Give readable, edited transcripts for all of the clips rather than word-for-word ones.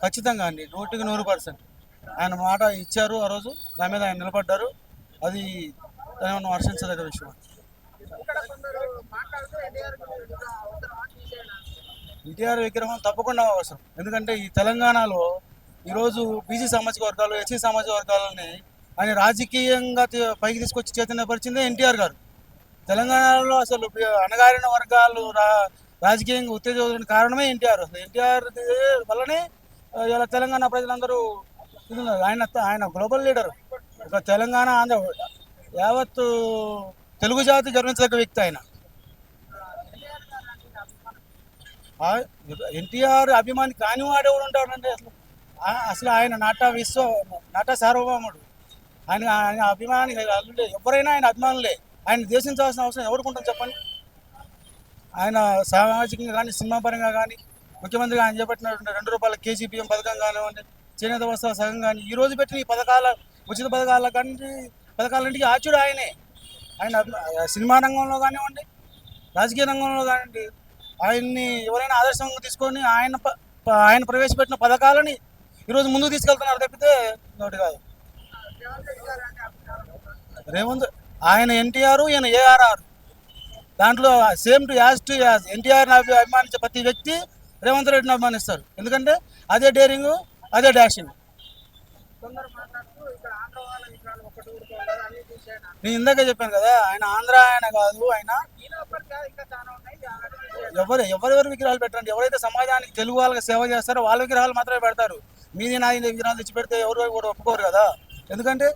ఖచ్చితంగా అండి, 100% ఆయన మాట ఇచ్చారు ఆ రోజు. దాని మీద ఆయన నిలబడ్డారు. అది ఏమన్నా హర్షించదగ్గ విషయం. ఎన్టీఆర్ విగ్రహం తప్పకుండా అవసరం. ఎందుకంటే ఈ తెలంగాణలో ఈరోజు బీసీ సామాజిక వర్గాలు, ఎస్సీ సామాజిక వర్గాలని ఆయన రాజకీయంగా పైకి తీసుకొచ్చి చైతన్యపరిచిందే ఎన్టీఆర్ గారు. తెలంగాణలో అసలు అణగారిన వర్గాలు రాజకీయంగా ఉత్తేజం కారణమే ఎన్టీఆర్. అసలు ఎన్టీఆర్ వల్లనే ఇలా తెలంగాణ ప్రజలందరూ ఇది ఉన్నారు. ఆయన గ్లోబల్ లీడర్. ఒక తెలంగాణ, ఆంధ్ర, యావత్తు తెలుగు జాతి గర్వించదగ్గ వ్యక్తి ఆయన. ఎన్టీఆర్ అభిమాని కానివాడు ఎవడు ఉంటాడంటే అసలు అసలు ఆయన నట సార్వభౌముడు. ఆయన అభిమాని ఎవరైనా ఆయన అభిమానులే. ఆయన దేశించాల్సిన అవసరం ఎవరికి ఉంటుంది చెప్పండి. ఆయన సామాజికంగా కానీ, సినిమా పరంగా కానీ, ముఖ్యమంత్రిగా ఆయన చేపట్టినటువంటి ₹2 కేజీ బియ్యం పథకం కానివ్వండి, చేనేత వస్త్రాల సగం కానీ, ఈ రోజు పెట్టిన ఈ ఉచిత పథకాలన్నింటికి ఆచుడు ఆయనే. ఆయన సినిమా రంగంలో కానివ్వండి, రాజకీయ రంగంలో కానివ్వండి, ఆయన్ని ఎవరైనా ఆదర్శంగా తీసుకొని ఆయన ప్రవేశపెట్టిన పథకాలని ఈరోజు ముందుకు తీసుకెళ్తున్నారు తప్పితే నోటి కాదు. రేవంత్ ఆయన ఎన్టీఆర్, ఈయన ఏఆర్ఆర్. దాంట్లో సేమ్ టు యాజ్ ఎన్టీఆర్ని అభిమానించే ప్రతి వ్యక్తి రేవంత్ రెడ్డిని అభిమానిస్తారు. ఎందుకంటే అదే డేరింగ్, అదే డాషింగ్. నేను ఇందాక చెప్పాను కదా, ఆయన ఆంధ్ర ఆయన కాదు. ఆయన ఎవరెవరు విగ్రహాలు పెట్టండి, ఎవరైతే సమాజానికి తెలుగు వాళ్ళకి సేవ చేస్తారో వాళ్ళ విగ్రహాలు మాత్రమే పెడతారు. మీది నాది విగ్రహాలు తెచ్చి పెడితే ఎవరు కూడా ఒప్పుకోరు కదా. ఎందుకంటే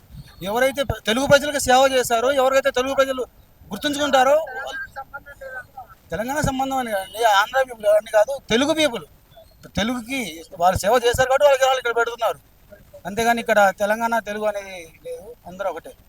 ఎవరైతే తెలుగు ప్రజలకు సేవ చేస్తారో, ఎవరైతే తెలుగు ప్రజలు గుర్తుంచుకుంటారో, తెలంగాణ సంబంధం అని ఆంధ్ర పీపుల్ అని కాదు, తెలుగు పీపుల్ తెలుగుకి వాళ్ళు సేవ చేశారు కాబట్టి వాళ్ళ విగ్రహాలు ఇక్కడ పెడుతున్నారు. అంతేగాని ఇక్కడ తెలంగాణ తెలుగు అనేది లేదు, అందరూ ఒకటే.